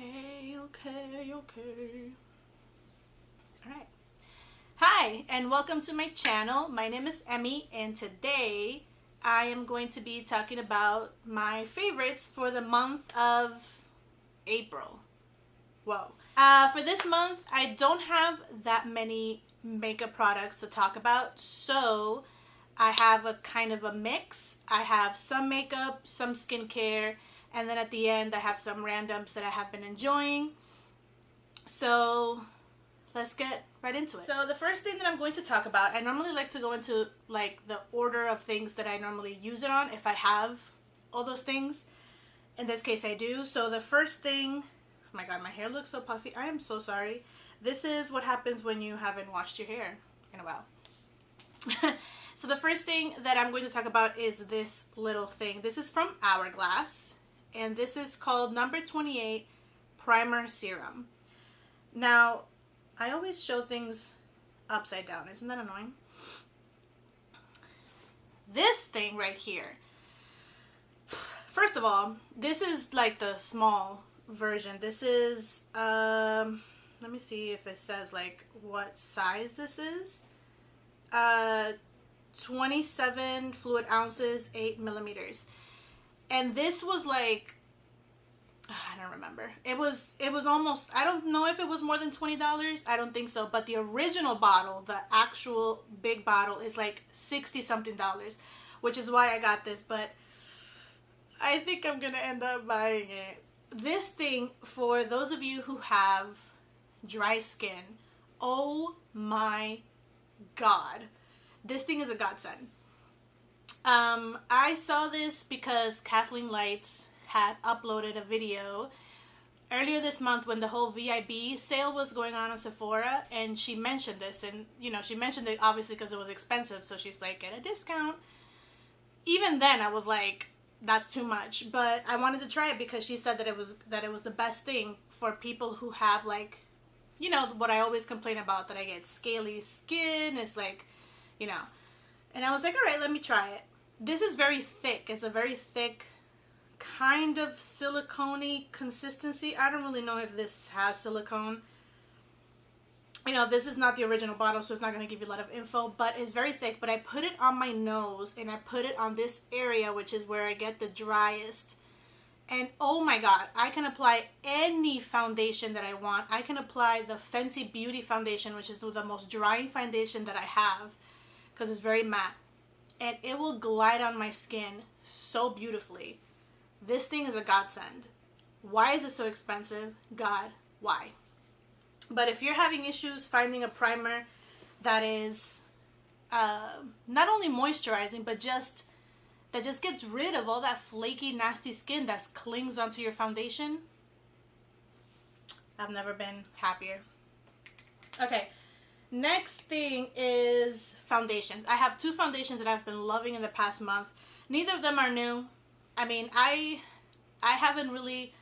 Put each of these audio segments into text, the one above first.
Okay. Alright. Hi, and welcome to my channel. My name is Emmy, and today I am going to be talking about my favorites for the month of April. Whoa. For this month, I don't have that many makeup products to talk about, so I have a kind of a mix. I have some makeup, some skincare, and then at the end I have some randoms that I have been enjoying. So let's get right into it. So the first thing that I'm going to talk about, I normally like to go into like the order of things that I normally use it on if I have all those things. In this case I do. So the first thing, oh my god, my hair looks so puffy. I am so sorry. This is what happens when you haven't washed your hair in a while. So the first thing that I'm going to talk about is this little thing. This is from Hourglass, and this is called number 28 Primer Serum. Now, I always show things upside down. Isn't that annoying? This thing right here. First of all, this is like the small version. This is, let me see if it says like what size this is. 27 fluid ounces, 8 millimeters. And this was like, I don't remember. It was almost, I don't know if it was more than $20. I don't think so. But the original bottle, the actual big bottle, is like 60 something dollars, which is why I got this. But I think I'm gonna end up buying it. This thing, for those of you who have dry skin, oh my god, this thing is a godsend. I saw this because Kathleen Lights had uploaded a video earlier this month when the whole VIB sale was going on Sephora, and she mentioned this, and you know, she mentioned it obviously because it was expensive, so she's like, get a discount. Even then I was like, that's too much, but I wanted to try it because she said that it was the best thing for people who have, like, you know, what I always complain about, that I get scaly skin. It's like, you know, and I was like, all right, let me try it. This is very thick. It's a very thick kind of silicone-y consistency. I don't really know if this has silicone. You know, this is not the original bottle, so it's not going to give you a lot of info, but it's very thick. But I put it on my nose, and I put it on this area, which is where I get the driest. And oh my god, I can apply any foundation that I want. I can apply the Fenty Beauty foundation, which is the most drying foundation that I have, because it's very matte, and it will glide on my skin so beautifully. This thing is a godsend. Why is it so expensive? God, why? But if you're having issues finding a primer that is not only moisturizing, but that just gets rid of all that flaky, nasty skin that clings onto your foundation, I've never been happier. Okay. Next thing is foundations. I have two foundations that I've been loving in the past month. Neither of them are new. I mean, I haven't really,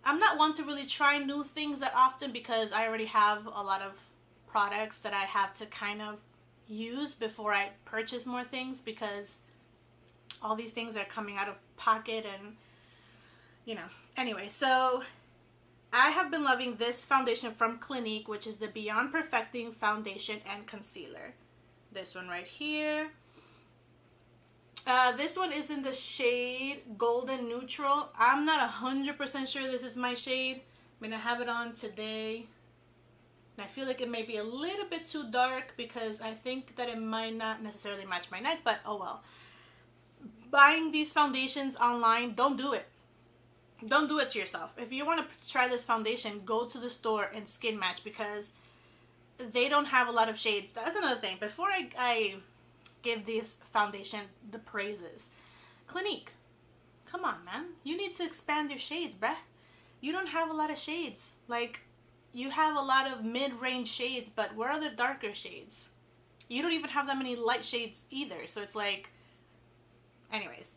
I'm not one to really try new things that often because I already have a lot of products that I have to kind of use before I purchase more things, because all these things are coming out of pocket and, you know. Anyway, so I have been loving this foundation from Clinique, which is the Beyond Perfecting Foundation and Concealer. This one right here. This one is in the shade Golden Neutral. I'm not 100% sure this is my shade. I'm going to have it on today. And I feel like it may be a little bit too dark because I think that it might not necessarily match my neck, but oh well. Buying these foundations online, don't do it. Don't do it to yourself. If you want to try this foundation, go to the store and skin match, because they don't have a lot of shades. That's another thing. Before I give this foundation the praises, Clinique, come on, man. You need to expand your shades, bruh. You don't have a lot of shades. Like, you have a lot of mid-range shades, but where are the darker shades? You don't even have that many light shades either. So it's like, anyways.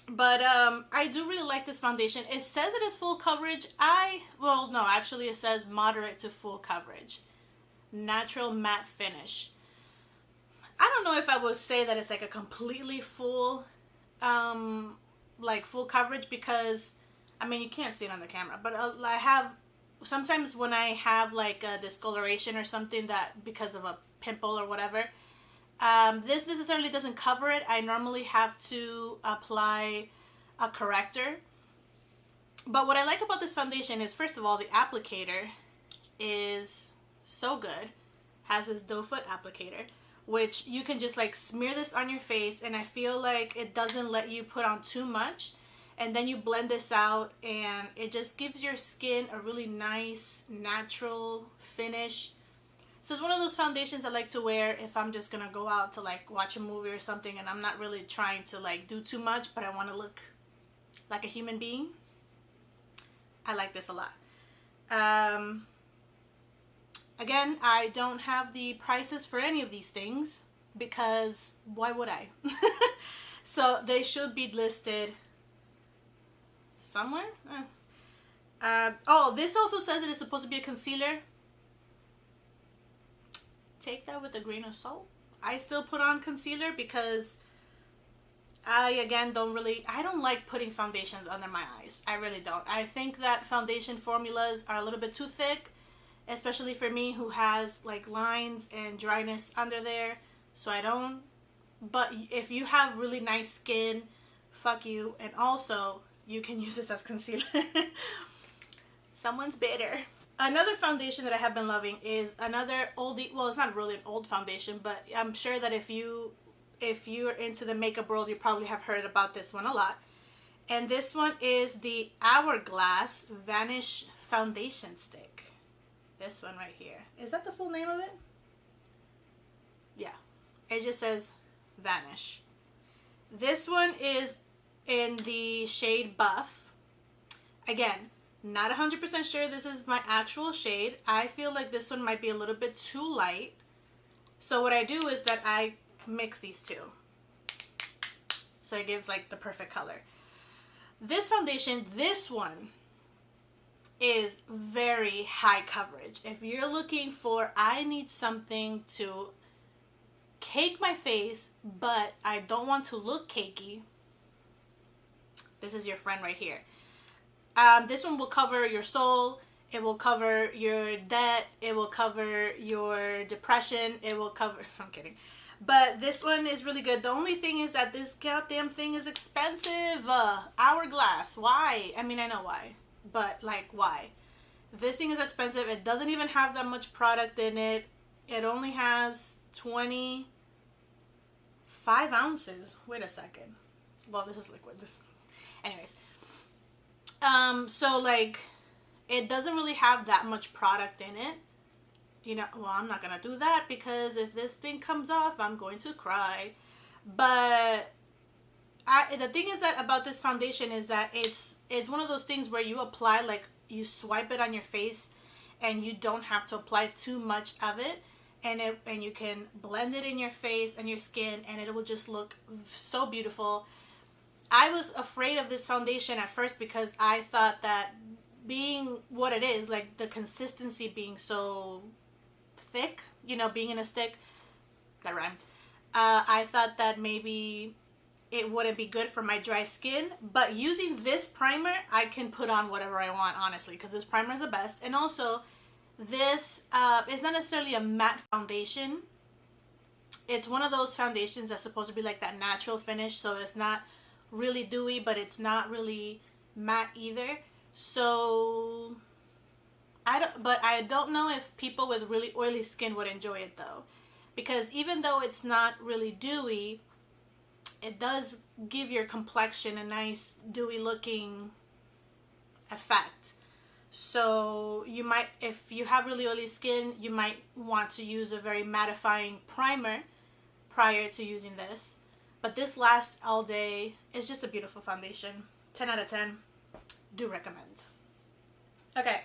But I do really like this foundation. It says it is full coverage. Well, no, actually it says moderate to full coverage. Natural matte finish. I don't know if I would say that it's like a completely full, like full coverage, because I mean, you can't see it on the camera, but I have, sometimes when I have like a discoloration or something that because of a pimple or whatever, this necessarily doesn't cover it. I normally have to apply a corrector. But what I like about this foundation is, first of all, the applicator is so good. Has this doe foot applicator, which you can just like smear this on your face, and I feel like it doesn't let you put on too much. And then you blend this out, and it just gives your skin a really nice, natural finish. So it's one of those foundations I like to wear if I'm just gonna go out to like watch a movie or something, and I'm not really trying to like do too much, but I want to look like a human being. I like this a lot. Again, I don't have the prices for any of these things because why would I? So they should be listed somewhere. Oh, this also says it is supposed to be a concealer. Take that with a grain of salt. I still put on concealer because I, again, I don't like putting foundations under my eyes. I really don't. I think that foundation formulas are a little bit too thick, especially for me who has like lines and dryness under there. So I don't. But if you have really nice skin, fuck you. And also, you can use this as concealer. Someone's bitter. Another foundation that I have been loving is another oldie. Well, it's not really an old foundation, but I'm sure that if you're into the makeup world, you probably have heard about this one a lot. And this one is the Hourglass Vanish Foundation Stick. This one right here. Is that the full name of it? Yeah. It just says Vanish. This one is in the shade Buff. Again, not 100% sure this is my actual shade. I feel like this one might be a little bit too light. So what I do is that I mix these two. So it gives like the perfect color. This foundation, this one, is very high coverage. If you're looking for, I need something to cake my face, but I don't want to look cakey, this is your friend right here. This one will cover your soul. It will cover your debt. It will cover your depression. It will cover... I'm kidding. But this one is really good. The only thing is that this goddamn thing is expensive. Hourglass. Why? I mean, I know why. But, like, why? This thing is expensive. It doesn't even have that much product in it. It only has 25 ounces. Wait a second. Well, this is liquid. Anyways. So, like, it doesn't really have that much product in it. You know, well, I'm not going to do that because if this thing comes off, I'm going to cry. But the thing is that about this foundation is that it's one of those things where you apply, like, you swipe it on your face and you don't have to apply too much of it. And you can blend it in your face and your skin and it will just look so beautiful. I was afraid of this foundation at first because I thought that being what it is, like the consistency being so thick, you know, being in a stick, that rhymed. I thought that maybe it wouldn't be good for my dry skin, but using this primer, I can put on whatever I want, honestly, because this primer is the best. And also, this is not necessarily a matte foundation. It's one of those foundations that's supposed to be like that natural finish, so it's not really dewy, but it's not really matte either. So I don't know if people with really oily skin would enjoy it though, because even though it's not really dewy, it does give your complexion a nice dewy looking effect. So you might, if you have really oily skin, you might want to use a very mattifying primer prior to using this. But this lasts all day. It's just a beautiful foundation. 10 out of 10. Do recommend. Okay.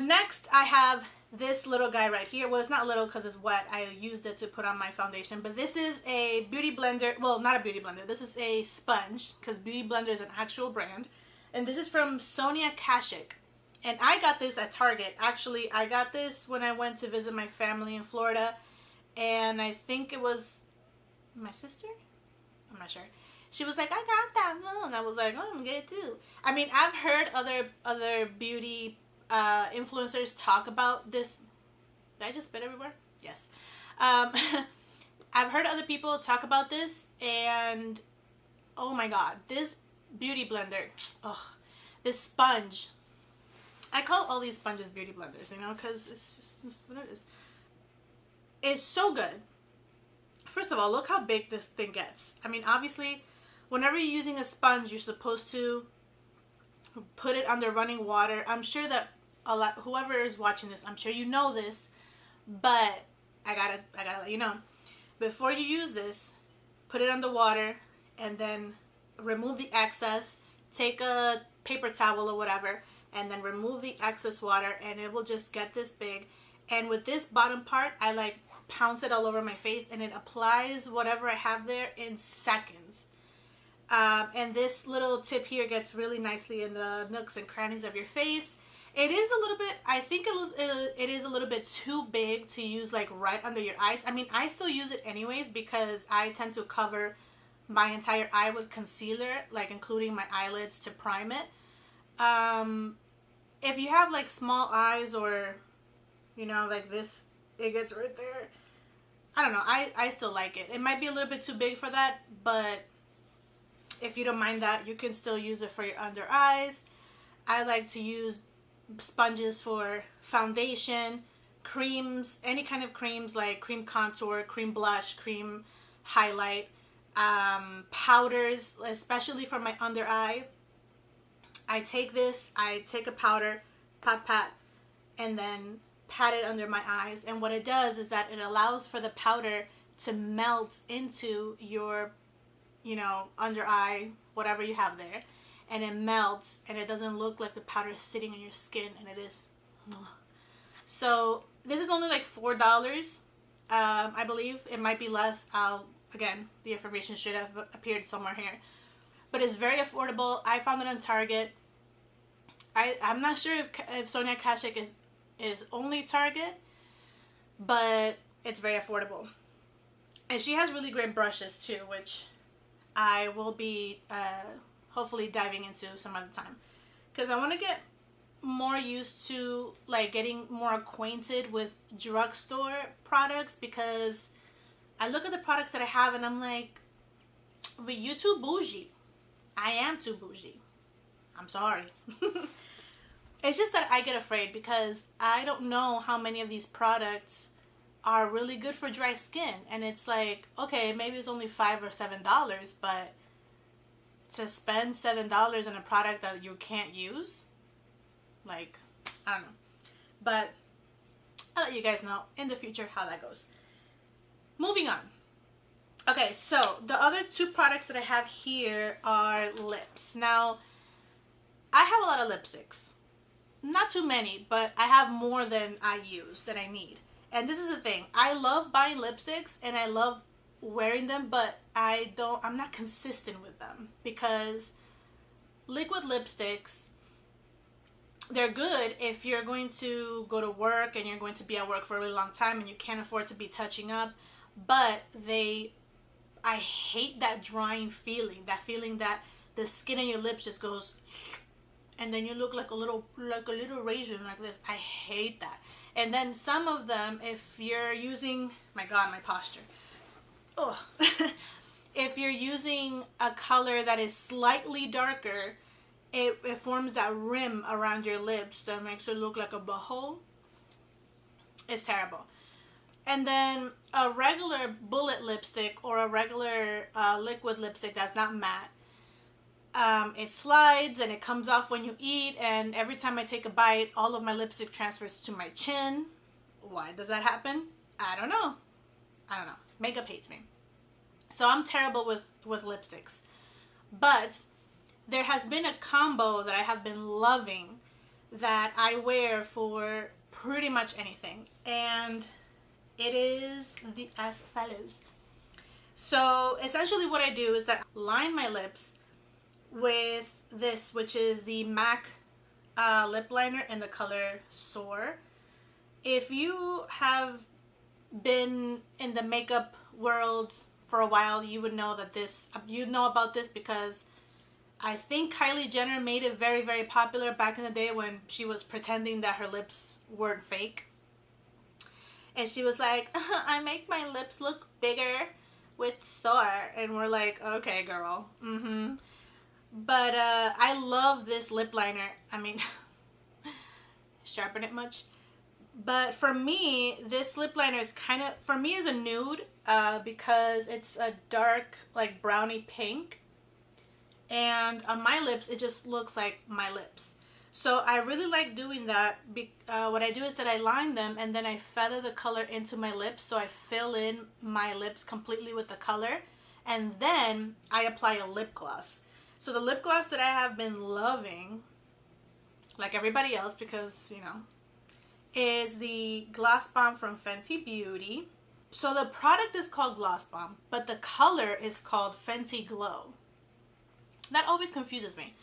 Next, I have this little guy right here. Well, it's not little because it's wet. I used it to put on my foundation. But this is a beauty blender. Well, not a beauty blender. This is a sponge because Beauty Blender is an actual brand. And this is from Sonia Kashuck. And I got this at Target. Actually, I got this when I went to visit my family in Florida. And I think it was my sister? I'm not sure. She was like, I got that. And I was like, oh, I'm gonna get it too. I mean, I've heard other beauty influencers talk about this. Did I just spit everywhere? Yes. I've heard other people talk about this, and oh my god, this beauty blender, this sponge. I call all these sponges beauty blenders, you know, because it's just what it is. It's so good. First of all, look how big this thing gets. I mean, obviously, whenever you're using a sponge, you're supposed to put it under running water. I'm sure that whoever is watching this, I'm sure you know this, but I gotta let you know. Before you use this, put it under water and then remove the excess. Take a paper towel or whatever and then remove the excess water, and it will just get this big. And with this bottom part, I like pounce it all over my face, and it applies whatever I have there in seconds. And this little tip here gets really nicely in the nooks and crannies of your face. It is a little bit, I think it is a little bit too big to use like right under your eyes. I mean, I still use it anyways because I tend to cover my entire eye with concealer, like including my eyelids to prime it. If you have like small eyes or, you know, like this, it gets right there. I don't know. I still like it. It might be a little bit too big for that, but if you don't mind that, you can still use it for your under eyes. I like to use sponges for foundation, creams, any kind of creams like cream contour, cream blush, cream highlight, powders, especially for my under eye. I take a powder, pat, and then pat it under my eyes, and what it does is that it allows for the powder to melt into your, you know, under eye, whatever you have there, and it melts, and it doesn't look like the powder is sitting on your skin, and it is. So this is only like $4, I believe. It might be less. Again, the information should have appeared somewhere here, but it's very affordable. I found it on Target. I'm not sure if Sonia Kashuck is only Target, but it's very affordable. And she has really great brushes too, which I will be hopefully diving into some other time, because I want to get more used to like getting more acquainted with drugstore products, because I look at the products that I have and I'm like, but you too bougie. I am too bougie. I'm sorry. It's just that I get afraid because I don't know how many of these products are really good for dry skin. And it's like, okay, maybe it's only $5 or $7, but to spend $7 on a product that you can't use, like, I don't know. But I'll let you guys know in the future how that goes. Moving on. Okay, so the other two products that I have here are lips. Now, I have a lot of lipsticks. Not too many, but I have more than I use, that I need. And this is the thing. I love buying lipsticks and I love wearing them, but I'm not consistent with them, because liquid lipsticks, they're good if you're going to go to work and you're going to be at work for a really long time and you can't afford to be touching up, but I hate that drying feeling, that the skin on your lips just goes and then you look like a little raisin like this. I hate that. And then some of them, if you're using, my god, my posture. Ugh. If you're using a color that is slightly darker, it forms that rim around your lips that makes it look like a butthole. It's terrible. And then a regular bullet lipstick or a regular liquid lipstick that's not matte, it slides and it comes off when you eat, and every time I take a bite, all of my lipstick transfers to my chin. Why does that happen? I don't know. Makeup hates me. So I'm terrible with lipsticks. But there has been a combo that I have been loving that I wear for pretty much anything. And it is as follows. So essentially what I do is that I line my lips with this, which is the MAC lip liner in the color Soar. If you have been in the makeup world for a while, you would know that you'd know about this because I think Kylie Jenner made it very, very popular back in the day when she was pretending that her lips weren't fake. And she was like, I make my lips look bigger with Soar. And we're like, okay, girl. But I love this lip liner. I mean, sharpen it much? But for me, this lip liner is kind of, for me, is a nude because it's a dark, like brownie pink. And on my lips, it just looks like my lips. So I really like doing that. What I do is that I line them and then I feather the color into my lips. So I fill in my lips completely with the color. And then I apply a lip gloss. So the lip gloss that I have been loving, like everybody else, because, you know, is the Glossbomb from Fenty Beauty. So the product is called Glossbomb, but the color is called Fenty Glow. That always confuses me.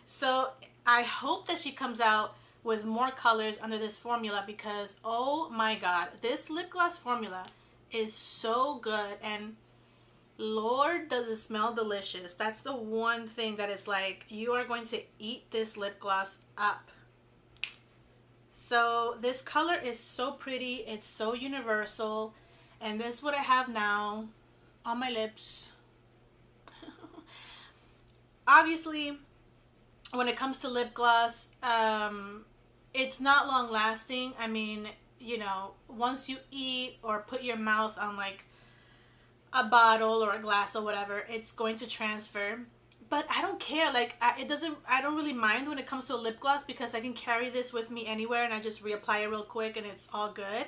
So I hope that she comes out with more colors under this formula because, oh my god, this lip gloss formula is so good, and Lord, does it smell delicious. That's the one thing that is like, you are going to eat this lip gloss up. So this color is so pretty. It's so universal. And this is what I have now on my lips. Obviously, when it comes to lip gloss, it's not long lasting. I mean, you know, once you eat or put your mouth on like a bottle or a glass or whatever, it's going to transfer. But I don't care. Like, I don't really mind when it comes to a lip gloss because I can carry this with me anywhere and I just reapply it real quick and it's all good.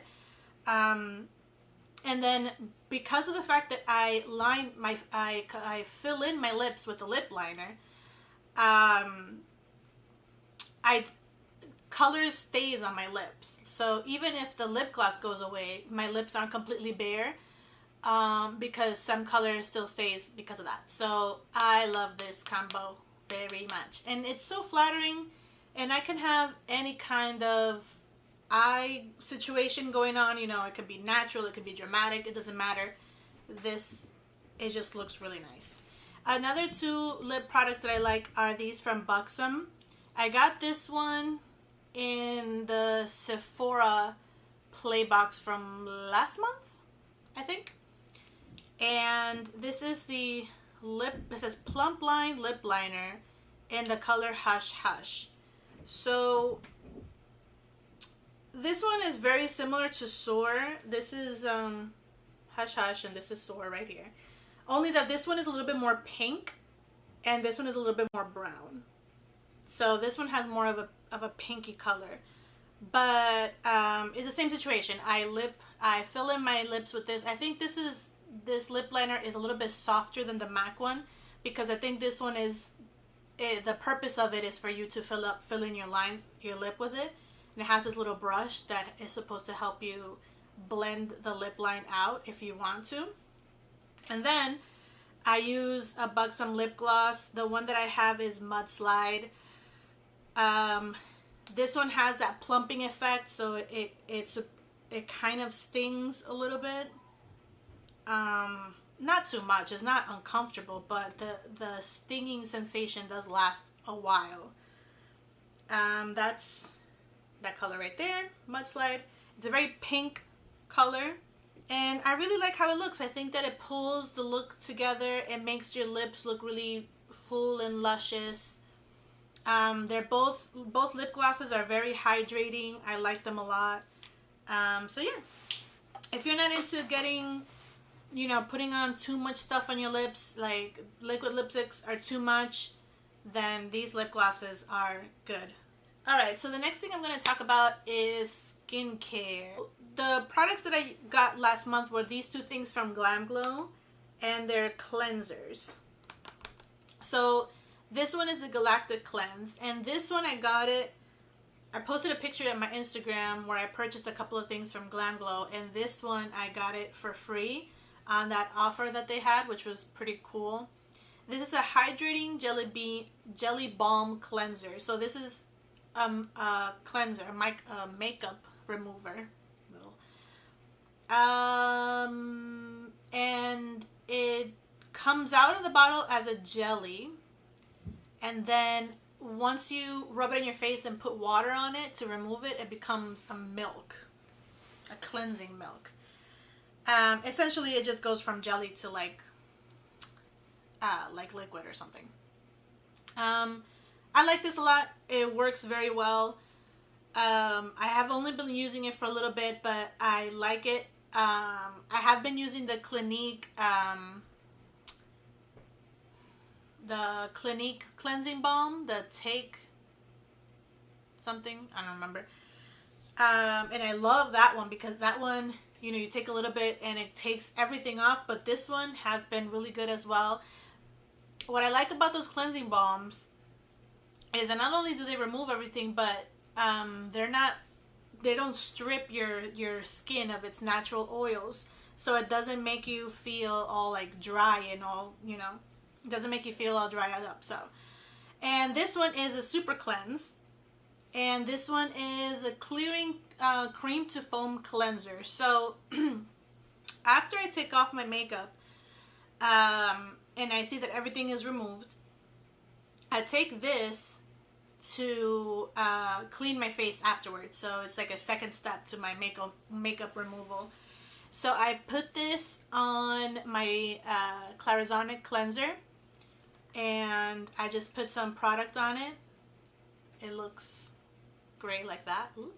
And then because of the fact that I fill in my lips with the lip liner, color stays on my lips. So even if the lip gloss goes away, my lips aren't completely bare. Because some color still stays because of that. So I love this combo very much. And it's so flattering, and I can have any kind of eye situation going on. You know, it could be natural, it could be dramatic, it doesn't matter. It just looks really nice. Another two lip products that I like are these from Buxom. I got this one in the Sephora play box from last month, I think. And this is the it says Plump Line Lip Liner in the color Hush Hush. So this one is very similar to Soar. This is Hush Hush and this is Soar right here. Only that this one is a little bit more pink and this one is a little bit more brown. So this one has more of a pinky color. But it's the same situation. I fill in my lips with this. I think this lip liner is a little bit softer than the MAC one because I think this one the purpose of it is for you to fill in your lip with it. And it has this little brush that is supposed to help you blend the lip line out if you want to. And then I use a Buxom lip gloss. The one that I have is Mudslide. This one has that plumping effect, so it kind of stings a little bit. Not too much. It's not uncomfortable, but the stinging sensation does last a while. That's that color right there, Mudslide. It's a very pink color, and I really like how it looks. I think that it pulls the look together. It makes your lips look really full and luscious. They're both lip glosses are very hydrating. I like them a lot. So yeah, if you're not into getting, you know, putting on too much stuff on your lips, like liquid lipsticks are too much, then these lip glosses are good. Alright, so the next thing I'm going to talk about is skincare. The products that I got last month were these two things from Glamglow, and they're cleansers. So this one is the GalacticCleanse, and this one I posted a picture on my Instagram where I purchased a couple of things from Glamglow, and this one I got it for free on that offer that they had, which was pretty cool. This is a hydrating jelly balm cleanser. So this is a cleanser, a makeup remover. and it comes out of the bottle as a jelly, and then once you rub it in your face and put water on it to remove it, it becomes a milk, a cleansing milk. Essentially, it just goes from jelly to like liquid or something. I like this a lot. It works very well. I have only been using it for a little bit, but I like it. I have been using the Clinique cleansing balm, the Take something, I don't remember. And I love that one because that one, you know, you take a little bit and it takes everything off, but this one has been really good as well. What I like about those cleansing balms is that not only do they remove everything, but they don't strip your skin of its natural oils, so it doesn't make you feel all like dry and all, you know, it doesn't make you feel all dried up. So, and this one is a Supercleanse, and this one is a clearing cream to foam cleanser. So after I take off my makeup and I see that everything is removed, I take this to clean my face afterwards. So it's like a second step to my makeup removal. So I put this on my Clarisonic cleanser, and I just put some product on it. It looks great like that. Ooh.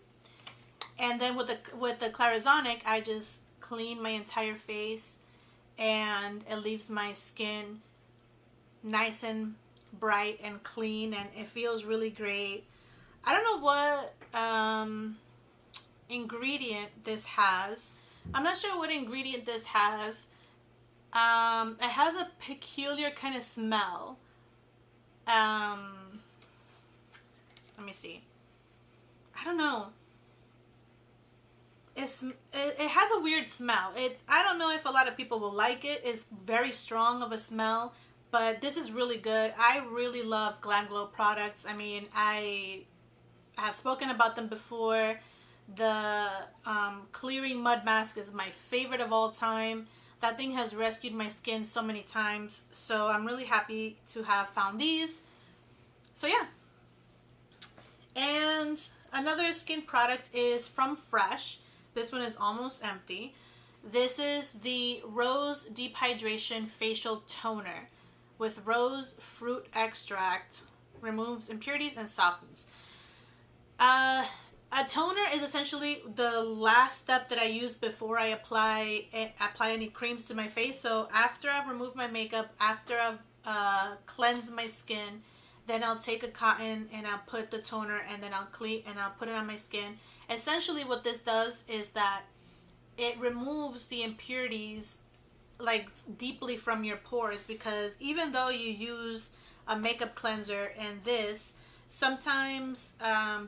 And then with the Clarisonic, I just clean my entire face, and it leaves my skin nice and bright and clean, and it feels really great. I don't know what ingredient this has. I'm not sure what ingredient this has. It has a peculiar kind of smell. Let me see. I don't know. It has a weird smell. I don't know if a lot of people will like it. It's very strong of a smell, but this is really good. I really love Glamglow products. I mean, I have spoken about them before. The clearing mud mask is my favorite of all time. That thing has rescued my skin so many times. So I'm really happy to have found these. So yeah. And another skin product is from Fresh. This one is almost empty. This is the Rose Deep Hydration Facial Toner with rose fruit extract. Removes impurities and softens. A toner is essentially the last step that I use before I apply any creams to my face. So after I've removed my makeup, after I've cleansed my skin, then I'll take a cotton and I'll put the toner, and then I'll clean and I'll put it on my skin. Essentially what this does is that it removes the impurities like deeply from your pores, because even though you use a makeup cleanser and this, sometimes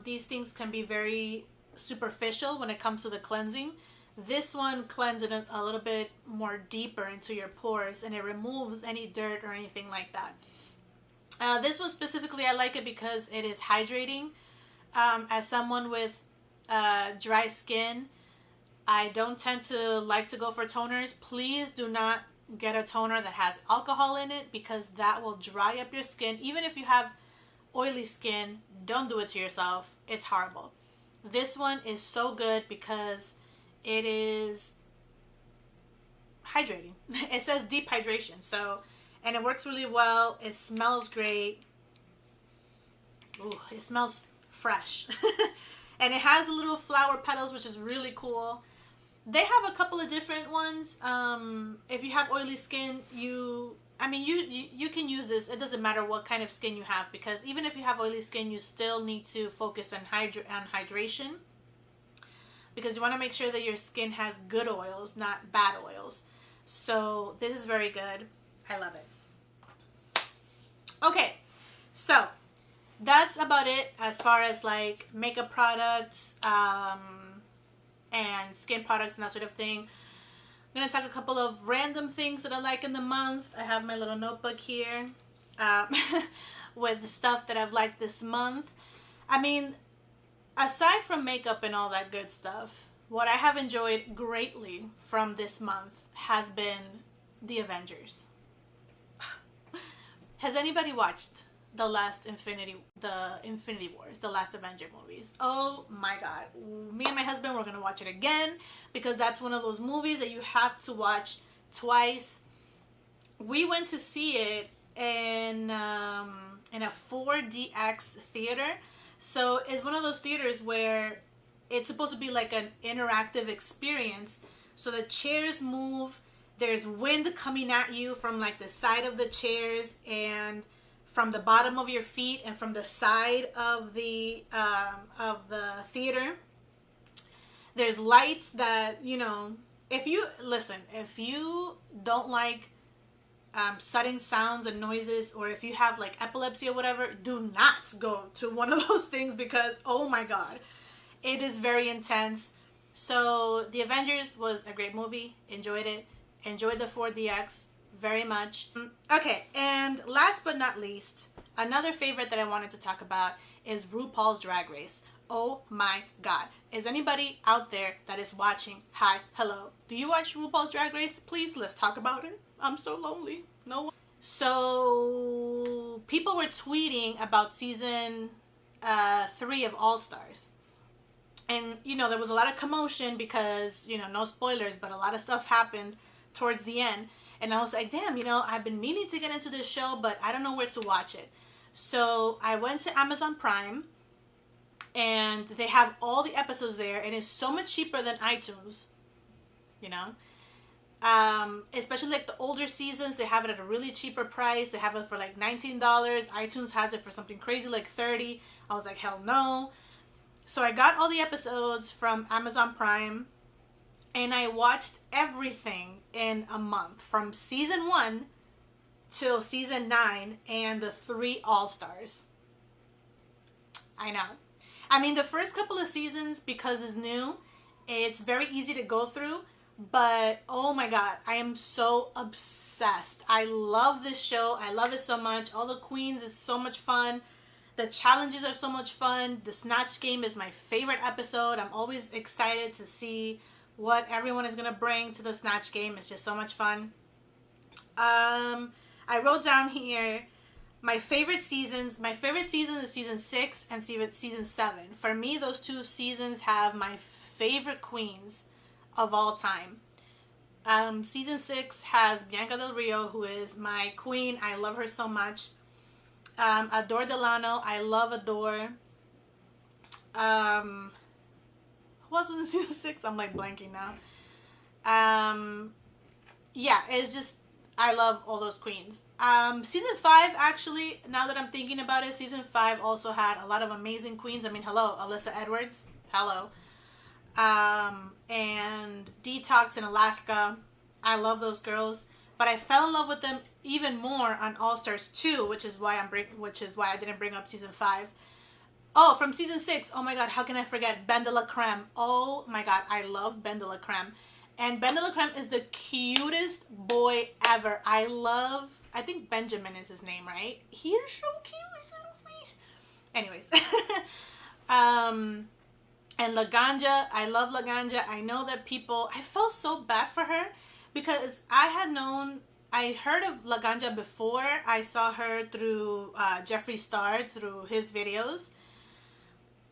these things can be very superficial when it comes to the cleansing. This one cleanses it a little bit more deeper into your pores, and it removes any dirt or anything like that. This one specifically, I like it because it is hydrating. As someone with dry skin, I don't tend to like to go for toners. Please do not get a toner that has alcohol in it, because that will dry up your skin. Even if you have oily skin, don't do it to yourself. It's horrible. This one is so good because it is hydrating. It says deep hydration, so, and it works really well. It smells great. Ooh, it smells fresh. And it has little flower petals, which is really cool. They have a couple of different ones. If you have oily skin, you can use this. It doesn't matter what kind of skin you have, because even if you have oily skin, you still need to focus on hydration, because you want to make sure that your skin has good oils, not bad oils. So this is very good. I love it. Okay, so that's about it as far as like makeup products and skin products and that sort of thing. I'm going to talk a couple of random things that I like in the month. I have my little notebook here with the stuff that I've liked this month. I mean, aside from makeup and all that good stuff, what I have enjoyed greatly from this month has been the Avengers. Has anybody watched the Infinity Wars, the last Avenger movies? Oh my god. Me and my husband were gonna watch it again because that's one of those movies that you have to watch twice. We went to see it in a 4DX theater. So it's one of those theaters where it's supposed to be like an interactive experience. So the chairs move, there's wind coming at you from like the side of the chairs and from the bottom of your feet and from the side of the theater. There's lights that, you know, if you don't like sudden sounds and noises, or if you have like epilepsy or whatever, do not go to one of those things because, oh my god, it is very intense. So The Avengers was a great movie. Enjoyed it. Enjoyed the 4DX very much. Okay, and last but not least, another favorite that I wanted to talk about is RuPaul's Drag Race. Oh my god. Is anybody out there that is watching? Hi, hello. Do you watch RuPaul's Drag Race? Please, let's talk about it. I'm so lonely. No one. So people were tweeting about season 3 of All Stars. And, you know, there was a lot of commotion because, you know, no spoilers, but a lot of stuff happened towards the end. And I was like, damn, you know, I've been meaning to get into this show, but I don't know where to watch it. So I went to Amazon Prime, and they have all the episodes there, and it's so much cheaper than iTunes, you know. Especially like the older seasons, they have it at a really cheaper price. They have it for like $19. iTunes has it for something crazy like $30. I was like, hell no. So I got all the episodes from Amazon Prime, and I watched everything in a month from season 1 till season 9 and the 3 All-Stars. I know. I mean, the first couple of seasons, because it's new, it's very easy to go through. But, oh my god, I am so obsessed. I love this show. I love it so much. All the queens is so much fun. The challenges are so much fun. The Snatch Game is my favorite episode. I'm always excited to see what everyone is going to bring to the Snatch Game. It's just so much fun. I wrote down here my favorite seasons. My favorite season is season 6 and season 7. For me, those 2 seasons have my favorite queens of all time. Season 6 has Bianca Del Rio, who is my queen. I love her so much. Adore Delano. I love Adore. Who else was in season 6? I'm like blanking now. Yeah, it's just, I love all those queens. Season 5, actually, now that I'm thinking about it, season 5 also had a lot of amazing queens. I mean, hello, Alyssa Edwards. Hello. And Detox in Alaska. I love those girls. But I fell in love with them even more on All Stars 2, which is why I didn't bring up season 5. Oh, from season 6. Oh my god, how can I forget Ben de la Creme? Oh my god, I love Ben de la Creme. And Ben de la Creme is the cutest boy ever. I think Benjamin is his name, right? He is so cute, his little face. Anyways. And Laganja, I love Laganja. I know that I felt so bad for her because I heard of Laganja before. I saw her through Jeffree Star, through his videos.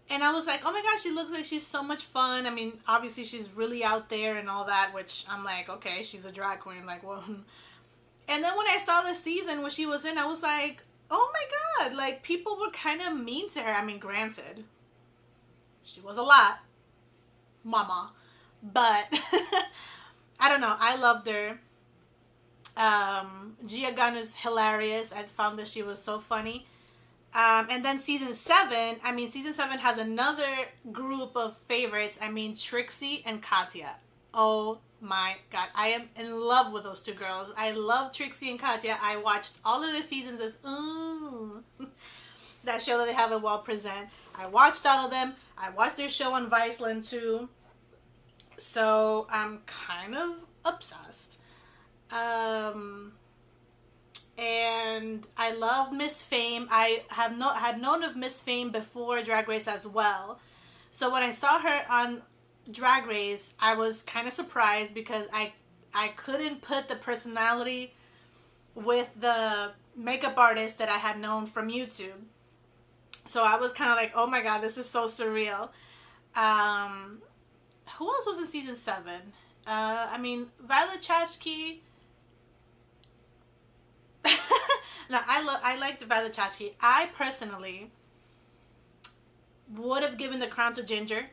And I was like, oh my gosh, she looks like she's so much fun. I mean, obviously she's really out there and all that, which I'm like, okay, she's a drag queen. Like, well. And then when I saw the season where she was in, I was like, oh my god, like people were kind of mean to her. I mean, granted, she was a lot, mama, but I don't know. I loved her. Gia Gunn is hilarious. I found that she was so funny. And then season 7, season 7 has another group of favorites. I mean, Trixie and Katya. Oh my god. I am in love with those 2 girls. I love Trixie and Katya. I watched all of their seasons as, that show that they have at Well Present. I watched all of them. I watched their show on Viceland too. So I'm kind of obsessed. And I love Miss Fame. I had known of Miss Fame before Drag Race as well. So when I saw her on Drag Race, I was kind of surprised because I couldn't put the personality with the makeup artist that I had known from YouTube. So I was kind of like, oh my god, this is so surreal. Who else was in season 7? I mean, Violet Chachki. No, I liked Violet Chachki. I personally would have given the crown to Ginger.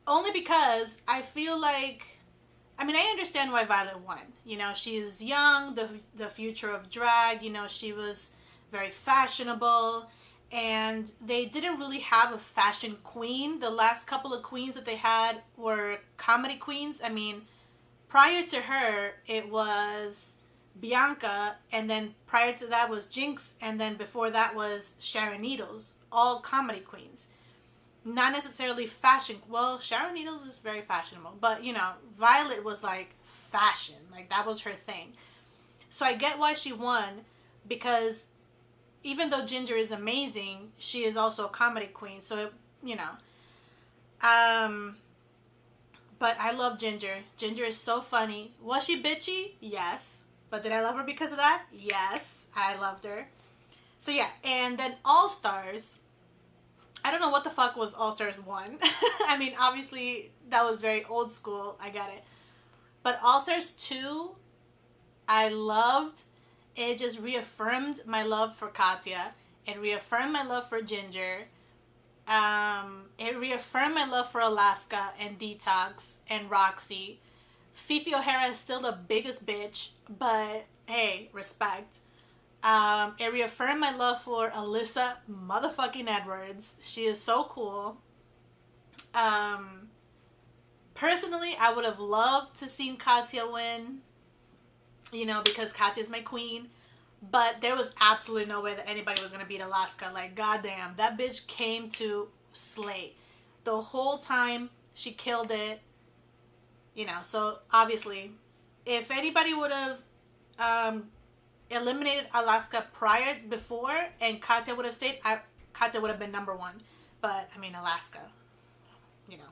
Only because I feel like, I mean, I understand why Violet won. You know, she's young, the future of drag. You know, she was very fashionable. And they didn't really have a fashion queen. The last couple of queens that they had were comedy queens. I mean, prior to her, it was Bianca, and then prior to that was Jinx, and then before that was Sharon Needles. All comedy queens. Not necessarily fashion. Well, Sharon Needles is very fashionable, but, you know, Violet was like fashion. Like, that was her thing. So I get why she won, because even though Ginger is amazing, she is also a comedy queen. So, you know. But I love Ginger. Ginger is so funny. Was she bitchy? Yes. But did I love her because of that? Yes. I loved her. So, yeah. And then All Stars. I don't know what the fuck was All Stars 1. I mean, obviously, that was very old school. I get it. But All Stars 2, I loved. It just reaffirmed my love for Katya. It reaffirmed my love for Ginger. It reaffirmed my love for Alaska and Detox and Roxy. Fifi O'Hara is still the biggest bitch, but hey, respect. It reaffirmed my love for Alyssa motherfucking Edwards. She is so cool. Personally, I would have loved to see Katya win. You know, because Katya's my queen. But there was absolutely no way that anybody was going to beat Alaska. Like, goddamn, that bitch came to slay. The whole time, she killed it. You know, so obviously, if anybody would have eliminated Alaska before, and Katya would have stayed, Katya would have been number 1. But, I mean, Alaska, you know.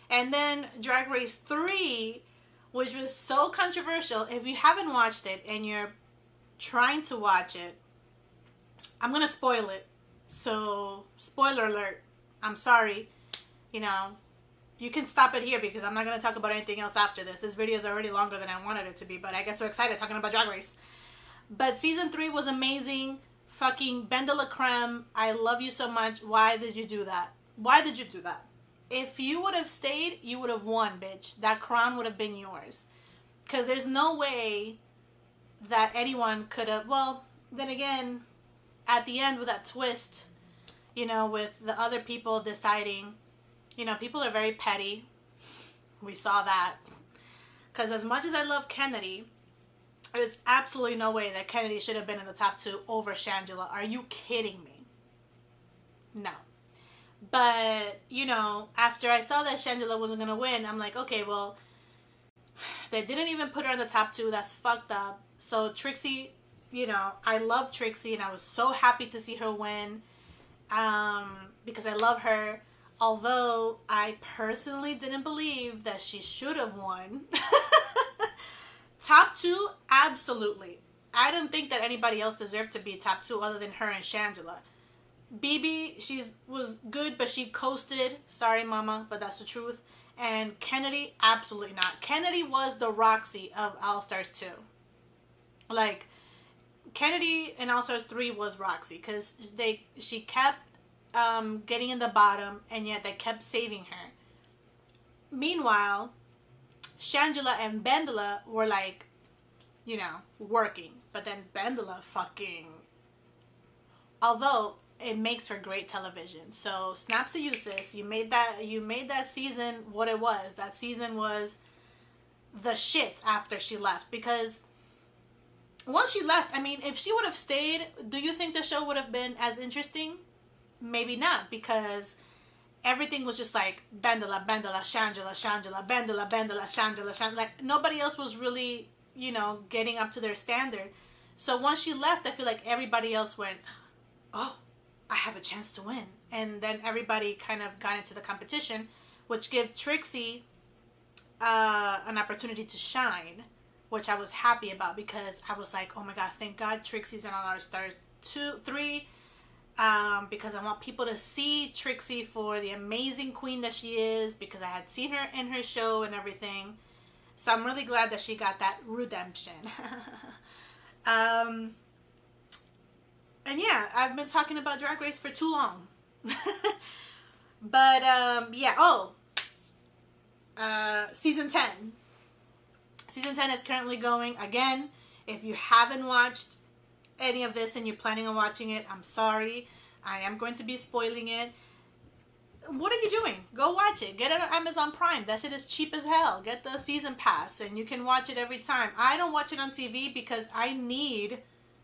And then Drag Race 3, which was so controversial. If you haven't watched it and you're trying to watch it, I'm going to spoil it. So, spoiler alert. I'm sorry. You know, you can stop it here because I'm not going to talk about anything else after this. This video is already longer than I wanted it to be, but I get so excited talking about Drag Race. But season 3 was amazing. Fucking Ben de la Creme, I love you so much. Why did you do that? Why did you do that? If you would have stayed, you would have won, bitch. That crown would have been yours. Because there's no way that anyone could have... Well, then again, at the end with that twist, you know, with the other people deciding, you know, people are very petty. We saw that. Because as much as I love Kennedy, there's absolutely no way that Kennedy should have been in the top 2 over Shangela. Are you kidding me? No. But, you know, after I saw that Shangela wasn't going to win, I'm like, okay, well, they didn't even put her in the top 2. That's fucked up. So Trixie, you know, I love Trixie, and I was so happy to see her win because I love her. Although I personally didn't believe that she should have won. Top 2, absolutely. I didn't think that anybody else deserved to be top 2 other than her and Shangela. BB, was good, but she coasted. Sorry, mama, but that's the truth. And Kennedy, absolutely not. Kennedy was the Roxy of All Stars 2. Like, Kennedy in All Stars 3 was Roxy, because she kept getting in the bottom, and yet they kept saving her. Meanwhile, Shangela and Bendela were like, you know, working. But then Bendela fucking... Although it makes for great television. So snaps to you, sis. You made that season what it was. That season was the shit after she left. Because once she left, I mean, if she would have stayed, do you think the show would have been as interesting? Maybe not, because everything was just like Bendela, Shangela, Bendela, Shangela. Like, nobody else was really, you know, getting up to their standard. So once she left, I feel like everybody else went, oh, I have a chance to win. And then everybody kind of got into the competition, which give Trixie an opportunity to shine, which I was happy about because I was like, oh my god, thank God Trixie's in All Our Stars 2, 3, because I want people to see Trixie for the amazing queen that she is, because I had seen her in her show and everything. So I'm really glad that she got that redemption. And yeah, I've been talking about Drag Race for too long. But yeah, season 10. Season 10 is currently going. Again, if you haven't watched any of this and you're planning on watching it, I'm sorry. I am going to be spoiling it. What are you doing? Go watch it. Get it on Amazon Prime. That shit is cheap as hell. Get the season pass and you can watch it every time. I don't watch it on TV because I need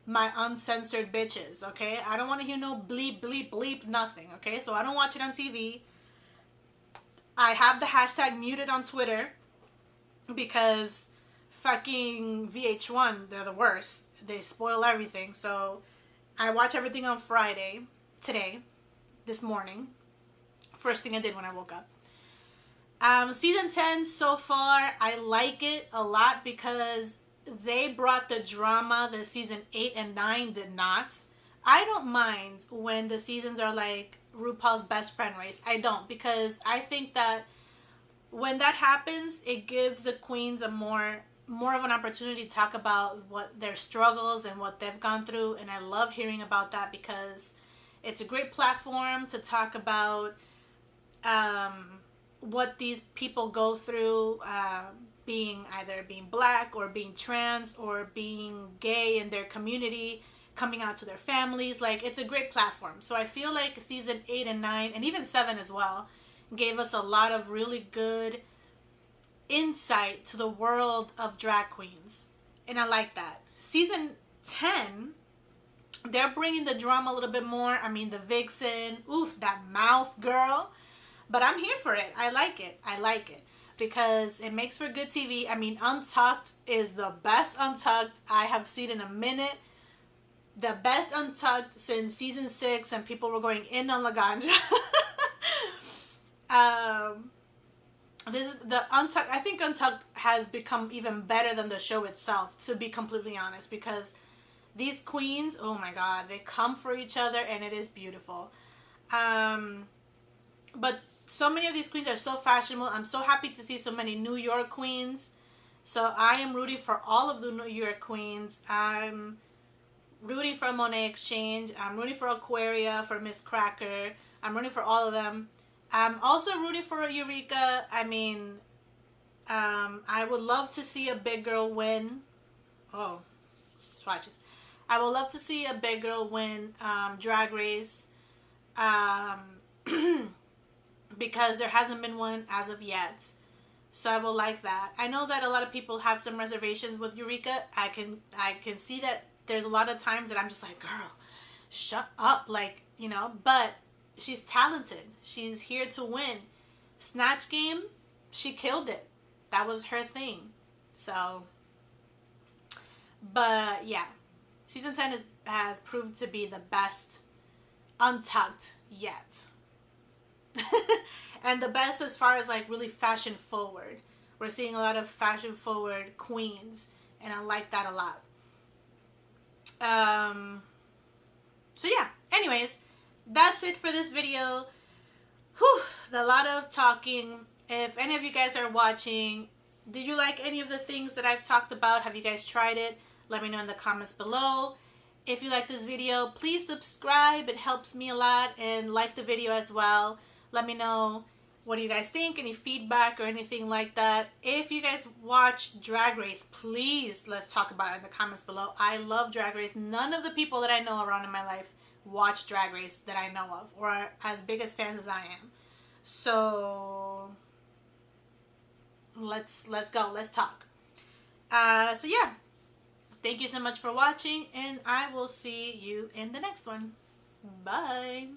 my uncensored bitches, okay? I don't want to hear no bleep, bleep, bleep, nothing, okay? So I don't watch it on TV. I have the hashtag muted on Twitter because fucking VH1, they're the worst. They spoil everything. So I watch everything on Friday, today, this morning. First thing I did when I woke up. Season 10 so far, I like it a lot because they brought the drama that season 8 and 9 did not. I don't mind when the seasons are like RuPaul's Best Friend race. I don't, because I think that when that happens, it gives the queens a more of an opportunity to talk about what their struggles and what they've gone through. And I love hearing about that because it's a great platform to talk about what these people go through, being black or being trans or being gay in their community, coming out to their families. Like, it's a great platform. So I feel like season 8 and 9 and even 7 as well gave us a lot of really good insight to the world of drag queens, and I like that. Season 10, they're bringing the drama a little bit more. I mean, the vixen, oof, that mouth, girl. But I'm here for it. I like it because it makes for good TV. I mean, Untucked is the best Untucked I have seen in a minute. The best Untucked since season 6, and people were going in on Laganja. This is the Untucked. I think Untucked has become even better than the show itself, to be completely honest, because these queens, oh my god, they come for each other and it is beautiful. But so many of these queens are so fashionable. I'm so happy to see so many New York queens. So I am rooting for all of the New York queens. I'm rooting for Monet Exchange. I'm rooting for Aquaria, for Miss Cracker. I'm rooting for all of them. I'm also rooting for Eureka. I mean, I would love to see a big girl win. Oh, swatches. I would love to see a big girl win Drag Race. Because there hasn't been one as of yet. So I will like that. I know that a lot of people have some reservations with Eureka. I can see that there's a lot of times that I'm just like, girl, shut up. Like, you know, but she's talented. She's here to win. Snatch Game, she killed it. That was her thing. So, but yeah. Season 10 has proved to be the best Untucked yet. And the best as far as like really fashion forward. We're seeing a lot of fashion forward queens, and I like that a lot. So yeah, anyways, that's it for this video. Whew, a lot of talking. If any of you guys are watching, did you like any of the things that I've talked about? Have you guys tried it? Let me know in the comments below. If you like this video, please subscribe. It helps me a lot, and like the video as well. Let me know what do you guys think, any feedback or anything like that. If you guys watch Drag Race, please let's talk about it in the comments below. I love Drag Race. None of the people that I know around in my life watch Drag Race that I know of, or are as big as fans as I am. So let's go. Let's talk. So yeah. Thank you so much for watching, and I will see you in the next one. Bye.